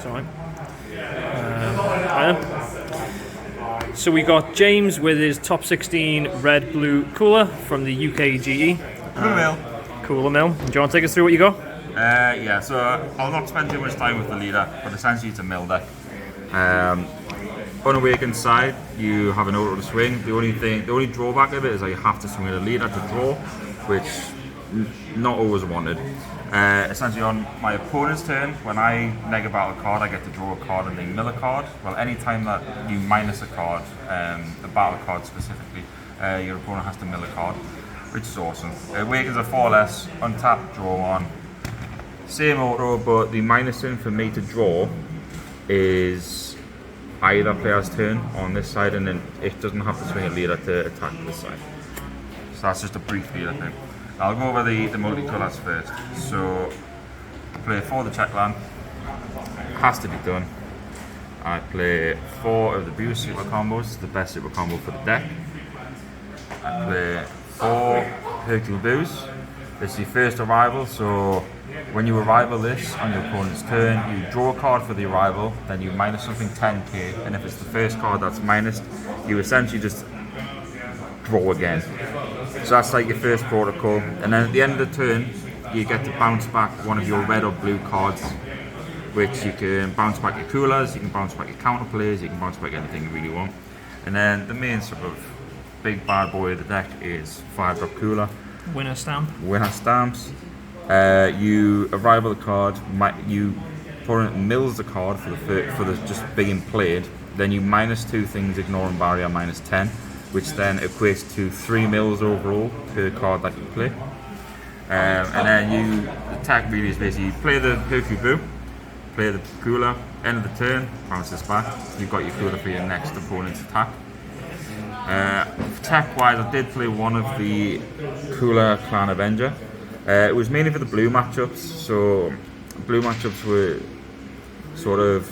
That's alright. So we got James with his top 16 red blue cooler from the UKExpo. Cooler Mill. Cooler Mill. Do you want to take us through what you got? Yeah, so I'll not spend too much time with the leader, but essentially it's a mill deck. Unawakened side, you have an auto to swing. The only drawback of it is that you have to swing at a leader to draw, which not always wanted. Essentially on my opponent's turn, when I neg a battle card, I get to draw a card and they mill a card. Well, any time that you minus a card, a battle card specifically, your opponent has to mill a card, which is awesome. Awakens a 4-less, untap, draw one. Same auto, but the minusing for me to draw is either player's turn on this side, and then it doesn't have to swing a leader to attack this side. So that's just a brief leader thing. I'll go over the multicolors first. So I play 4 of the check land, has to be done. I play 4 of the Boost super combos, the best super combo for the deck. I play 4 Hercule Boos. This is your first arrival, so when you arrival this on your opponent's turn, you draw a card for the arrival, then you minus something 10k, and if it's the first card that's minused, you essentially just draw again. So that's like your first protocol, and then at the end of the turn, you get to bounce back one of your red or blue cards, which you can bounce back your coolers, you can bounce back your counterplays, you can bounce back anything you really want. And then the main sort of big bad boy of the deck is 5-drop cooler. Winner stamp. Winner stamps. You arrival the card, you opponent mills the card for the just being played, then you minus 2 things, ignoring barrier, minus 10, which then equates to 3 mills overall per card that you play. And then you attack really is basically you play the Hercule Boo, play the cooler, end of the turn, bounce this back, you've got your cooler for your next opponent's attack. Attack wise, I did play one of the cooler Clan Avenger. It was mainly for the blue matchups, so blue matchups were sort of,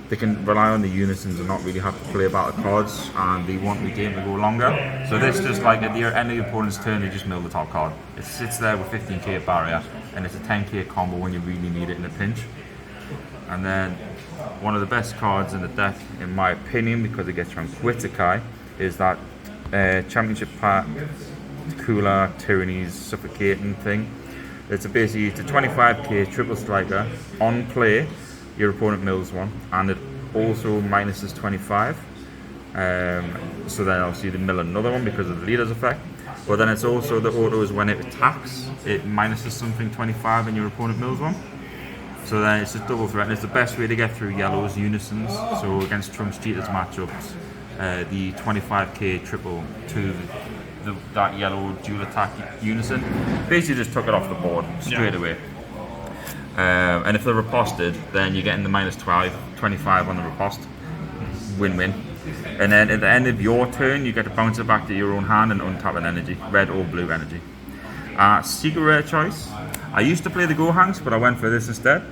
they can rely on the unisons and not really have to play about the cards, and they want the game to go longer. So this just like at the end of the opponent's turn, they just mill the top card. It sits there with 15k barrier, and it's a 10k combo when you really need it in a pinch. And then one of the best cards in the deck, in my opinion, because it gets you on Quitikai, is that championship pack cooler tyrannies suffocating thing. It's a 25k triple striker. On play, your opponent mills one, and it also minuses 25. So then obviously they mill another one because of the leader's effect. But then it's also the auto is when it attacks, it minuses something 25 and your opponent mills one. So then it's a double threat, and it's the best way to get through yellow's unisons. So against Trump's cheaters matchups, the 25k triple to that yellow dual attack unison basically just took it off the board straight away. And if they're riposted, then you're getting the minus 25 on the riposte. Win-win. And then at the end of your turn, you get to bounce it back to your own hand and untap an energy, red or blue energy. Secret rare choice. I used to play the Gohanks, but I went for this instead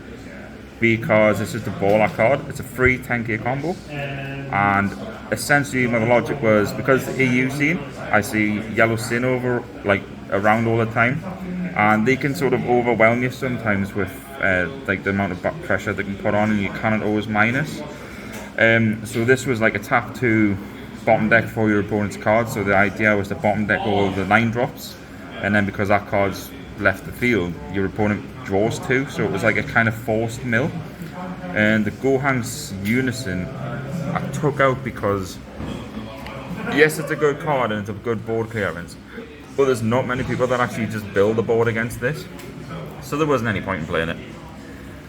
because it's just a baller card. It's a free 10k combo, and essentially my logic was because the EU scene, I see yellow sin over like around all the time, and they can sort of overwhelm you sometimes with like the amount of back pressure they can put on, and you cannot always minus. So this was like a tap to bottom deck for your opponent's card. So the idea was to bottom deck all the 9-drops, and then because that card's left the field, your opponent draws 2. So it was like a kind of forced mill. And the Gohanks Unison I took out because yes, it's a good card and it's a good board clearance, but there's not many people that actually just build a board against this, so there wasn't any point in playing it.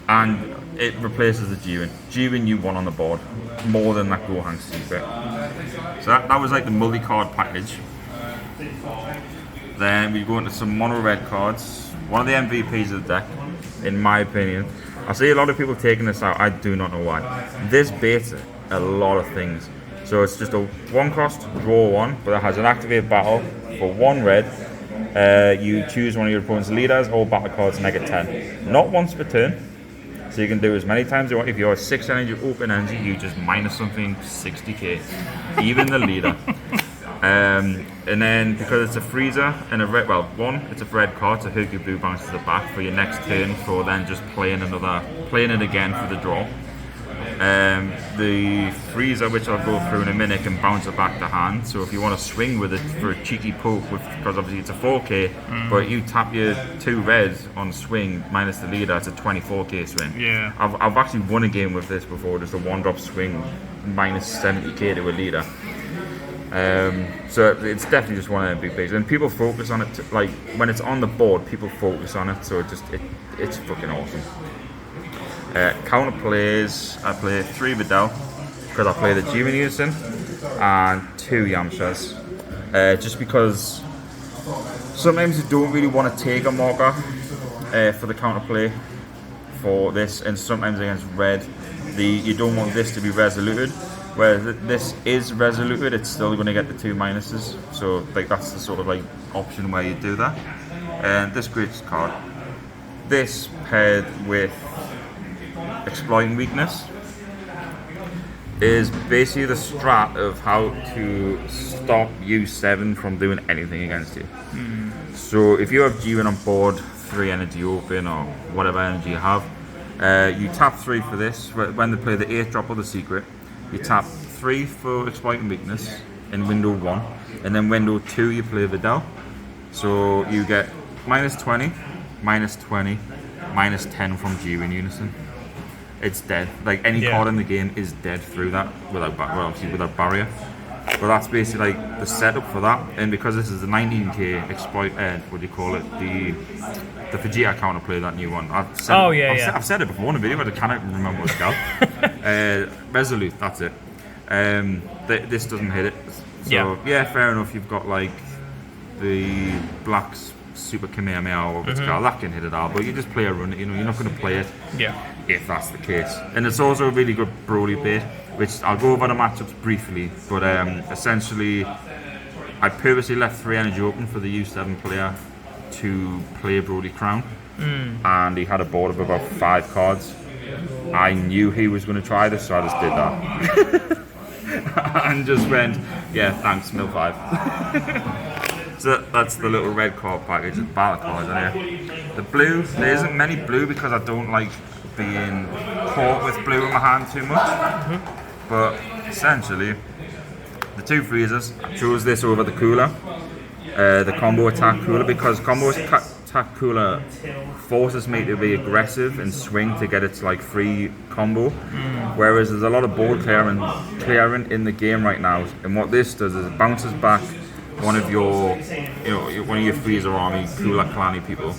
And it replaces the G-Win. G-Win you won on the board more than that Gohanks secret. So that was like the multi-card package. Then we go into some mono red cards. One of the MVPs of the deck, in my opinion. I see a lot of people taking this out. I do not know why. This baits a lot of things. So it's just a 1 cost, draw 1, but it has an activate battle for 1 red. You choose one of your opponent's leaders or battle cards, -10. Not once per turn. So you can do as many times as you want. If you're 6 energy, open energy, you just minus something 60k. Even the leader. And then because it's a freezer and a red, well, one, it's a red card, so Hercule Blue bounces it back for your next turn for then just playing it again for the draw. The freezer, which I'll go through in a minute, can bounce it back to hand. So if you want to swing with it for a cheeky poke, because obviously it's a 4K, but you tap your 2 reds on swing minus the leader, it's a 24K swing. Yeah. I've actually won a game with this before, just a 1-drop swing minus 70K to a leader. So it's definitely just one of the big things, and people focus on it. Like when it's on the board, people focus on it. So it's fucking awesome. Counter plays, I play 3 Vidal because I play the G in unison and 2 Yamchas. Just because sometimes you don't really want to take a marker for the counter play for this, and sometimes against red, you don't want this to be resoluted. Whereas this is resoluted, it's still going to get the 2 minuses. So like that's the sort of like option where you do that. And this great card, this paired with Exploiting Weakness, is basically the strat of how to stop U7 from doing anything against you. So if you have G-Win on board, 3 energy open or whatever energy you have, you tap 3 for this. When they play the 8th drop or the secret, you tap 3 for Exploiting Weakness in window 1, and then window 2 you play Vidal. So you get minus 20, minus 20, minus 10 from G in unison. It's dead. Like any card in the game is dead through that obviously without barrier. But that's basically like the setup for that. And because this is the 19K exploit, what do you call it? The Vegeta counterplay, that new one. I've said it before in a video, but I cannot remember what it's called. Resolute, that's it. This doesn't hit it. So yeah, fair enough. You've got like the black Super Kamehameha or whatever it's called. That can hit it all, but you just play a run. You know, you're not going to play it. If that's the case. And it's also a really good Broly bait, which I'll go over the matchups briefly, but essentially I purposely left 3 energy open for the U7 player to play Broly Crown, and he had a board of about 5 cards. I knew he was going to try this, so I just did that. And just went, yeah, thanks, Mill 5. So that's the little red card package, it's battle cards in here. The blue, there isn't many blue because I don't like being caught with blue in my hand too much. But essentially, the 2 freezers, I chose this over the cooler, the combo attack cooler, because combo attack cooler forces me to be aggressive and swing to get its like free combo. Whereas there's a lot of board clearing in the game right now, and what this does is it bounces back one of your freezer army cooler clanny people.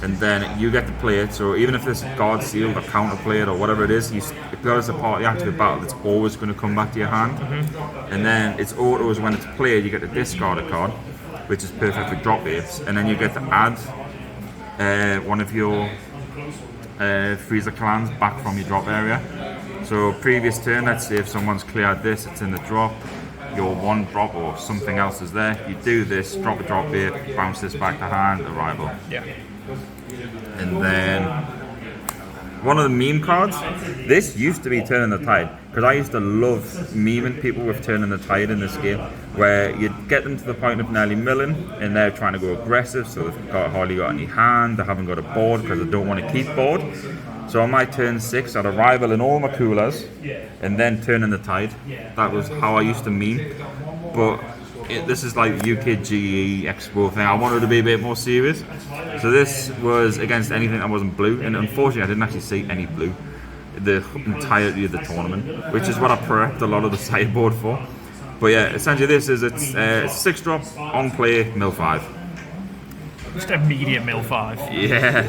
And then you get to play it. So even if this guard sealed or counter played or whatever it is, because it's a part of the active battle, it's always going to come back to your hand. And then its autos, when it's played, you get to discard a card, which is perfect for drop waves. And then you get to add one of your freezer clans back from your drop area. So previous turn, let's say if someone's cleared this, it's in the drop. Your 1 drop or something else is there. You do this, drop a drop here, bounce this back to hand, arrival. And then one of the meme cards. This used to be Turning the Tide, because I used to love memeing people with Turning the Tide in this game, where you'd get them to the point of nearly milling, and they're trying to go aggressive, so they've hardly got any hand, they haven't got a board because they don't want to keep board. So on my turn 6, I'd arrival in all my coolers, and then Turning the Tide. That was how I used to meme. But this is like UKExpo thing. I wanted to be a bit more serious. So this was against anything that wasn't blue, and unfortunately I didn't actually see any blue the entirety of the tournament, which is what I prepped a lot of the sideboard for. But yeah, essentially this is it's 6 drop on play, Mill 5. Just immediate Mill 5. Yeah.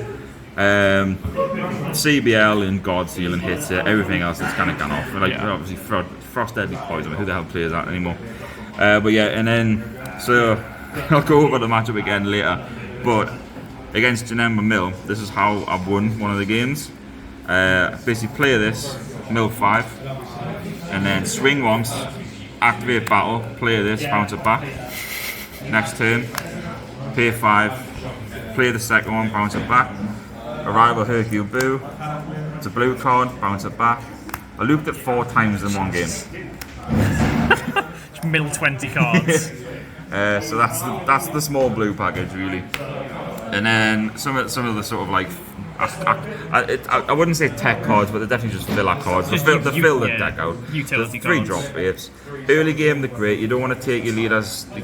CBL and God Sealing hits it, everything else is kind of gone off. Like obviously Frost Deadly Poison, who the hell plays that anymore? But yeah, and then so I'll go over the matchup again later. But against Janemba Mill, this is how I've won one of the games. Basically play this, Mill 5, and then swing once, activate battle, play this, bounce it back. Next turn, pay 5, play the second one, bounce it back. Arrival Hercule Blue, it's a blue card, bounce it back. I looped it 4 times in one game. Mill 20 cards. So that's the small blue package really, and then some of the sort of like I wouldn't say tech cards, but they're definitely just filler cards. They fill the deck out. Utility There's 3 cards. drop waves. Early game they're great. You don't want to take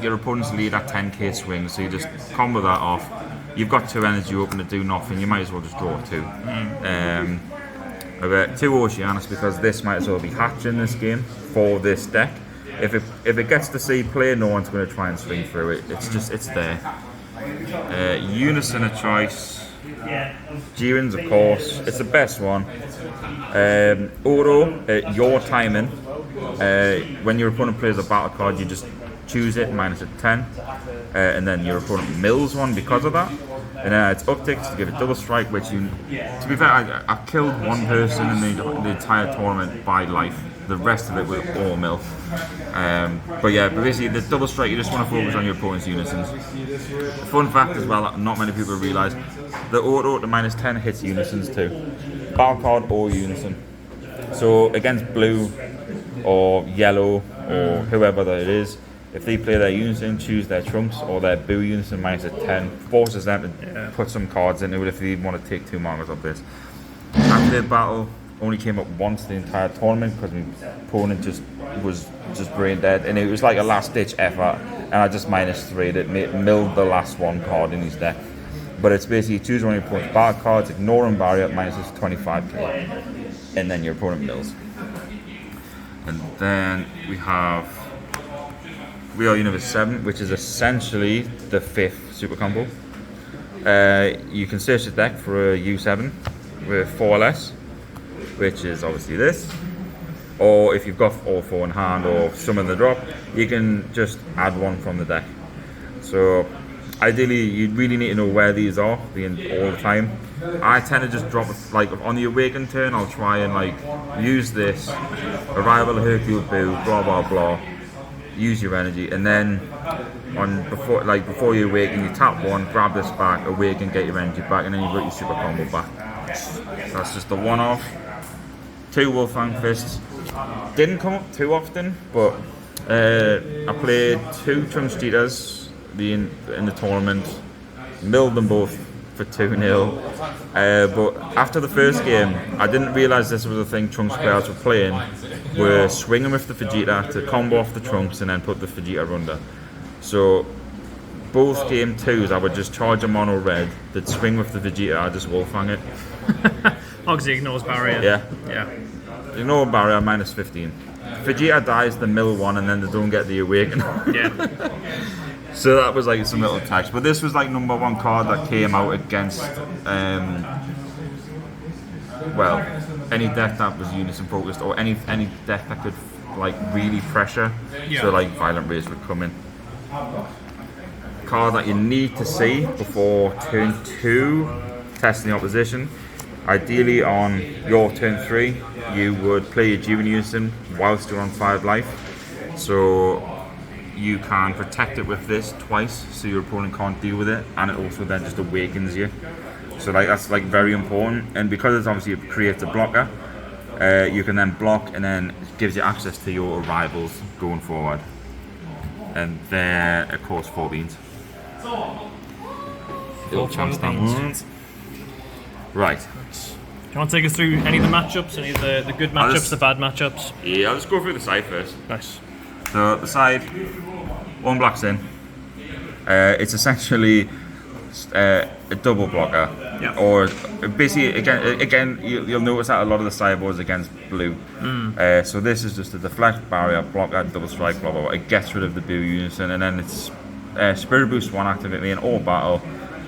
your opponent's lead at 10k swing, so you just combo that off. You've got 2 energy open to do nothing. You might as well just draw 2. I've got 2 Oceanus because this might as well be hatch in this game for this deck. If it gets to see play, no one's going to try and swing through it. It's there. Unison a choice. G-Wins, of course, it's the best one. Oro, your timing. When your opponent plays a battle card, you just choose it, minus a 10. And then your opponent mills one because of that. And then it's upticks to give it double strike, which to be fair, I killed one person in the entire tournament by life. The rest of it was all mill. But basically the double strike, you just want to focus on your opponent's unisons. Fun fact as well, that not many people realise, the auto at the minus 10 hits unisons too. Battle card or unison. So against blue or yellow or whoever that it is, if they play their unison, choose their trunks or their blue unison minus a 10, forces them to put some cards into it if they want to take 2 markers of this. Active battle only came up once the entire tournament because my opponent was brain dead, and it was like a last ditch effort, and I just minus 3'd it, milled the last 1 card in his deck. But it's basically choose one of your opponent's battle cards, ignoring barrier, minus 25k, and then your opponent mills. And then we are Universe 7, which is essentially the 5th super combo. You can search the deck for a U7 with 4 less, which is obviously this. Or if you've got all 4 in hand or some in the drop, you can just add 1 from the deck. So ideally, you really need to know where these are all the time. I tend to just drop, like on the awaken turn, I'll try and like use this, Arrival of Hercule Boo, blah blah blah. Use your energy, and then before you awaken, you tap 1, grab this back, awaken, get your energy back, and then you've got your super combo back. That's just the one-off. 2 Wolfang Fists. Didn't come up too often, but I played 2 Trunks Cheetahs in the tournament, milled them both for 2-0. But after the first game, I didn't realise this was a thing Trunks players were playing. Were swinging with the Vegeta to combo off the Trunks and then put the Vegeta under. So both game 2s, I would just charge a mono red, they'd swing with the Vegeta, I'd just Wolfang it. Obviously ignores barrier. Yeah. Ignore barrier, minus 15. Vegeta dies, the mill 1, and then they don't get the awaken. Yeah. So that was like some little attacks. But this was like number 1 card that came out against any deck that was unison focused, or any deck that could like really pressure. Yeah. So like Violent Rays would come in. Card that you need to see before turn 2, testing the opposition. Ideally on your turn 3, you would play your G-Win unison whilst you're on 5 life. So you can protect it with this twice, so your opponent can't deal with it, and it also then just awakens you. So like that's like very important, and because it's obviously it creates a blocker, you can then block, and then it gives you access to your arrivals going forward. And they're of course 4 beans. Little chance that ones. Right. Do you want to take us through any of the matchups, any of the good matchups, the bad matchups? Yeah, I'll just go through the side first. Nice. So the side, 1 black's in. It's essentially a double blocker. Yeah. Or basically, again, you'll notice that a lot of the sideboards against blue. So this is just a deflect, barrier, blocker, double strike, blah blah blah. It gets rid of the blue unison, and then it's Spirit Boost 1, activate me in all battle.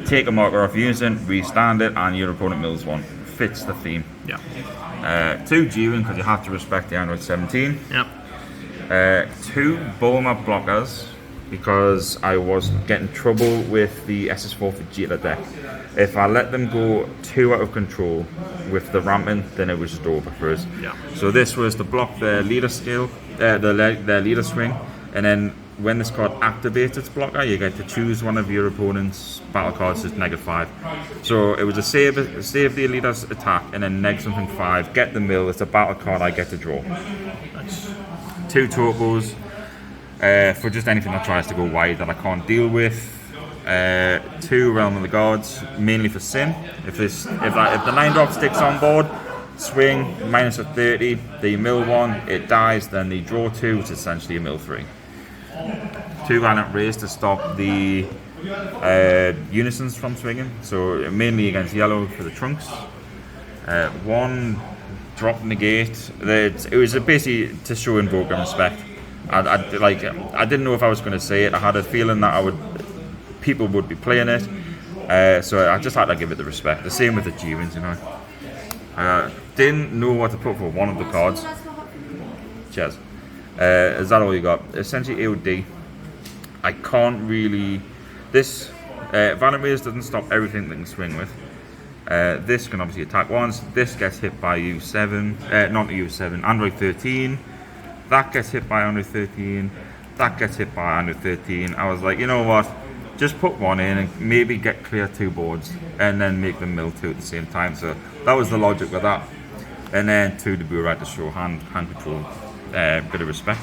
Take a marker off unison, restand it, and your opponent mills 1. Fits the theme. Yeah. 2 G-Win, because you have to respect the Android 17. Yep. 2 Bulma blockers, because I was getting trouble with the SS4 Vegeta deck. If I let them go 2 out of control with the rampant, then it was just over for us. Yeah. So this was to block their leader skill, their leader swing, and then when this card activates its blocker, you get to choose one of your opponent's battle cards as -5. So it was a save the leader's attack, and then neg something 5, get the mill, it's a battle card I get to draw. Nice. 2 Topos. for just anything that tries to go wide that I can't deal with. 2 Realm of the Gods, mainly for sim. If the 9-drop sticks on board, swing, minus a 30, the mill 1, it dies, then the draw 2, which is essentially a mill 3. 2 Violent Rays to stop the unisons from swinging, so mainly against yellow for the trunks. 1 Drop Negate, it was basically to show invoke and respect. I didn't know if I was going to say it. I had a feeling that people would be playing it, so I just had to give it the respect. The same with the G-Wings, you know. Didn't know what to put for one of the cards. Cheers. Is that all you got? Essentially AOD. I can't really... This Violent Rays doesn't stop everything that can swing with. This can obviously attack once. This gets hit by U7, not U7, Android 13. That gets hit by Android 13. That gets hit by Android 13. I was like, you know what? Just put 1 in and maybe get clear 2 boards and then make them mill 2 at the same time. So that was the logic with that. And then 2 to be right to show hand control, bit of respect.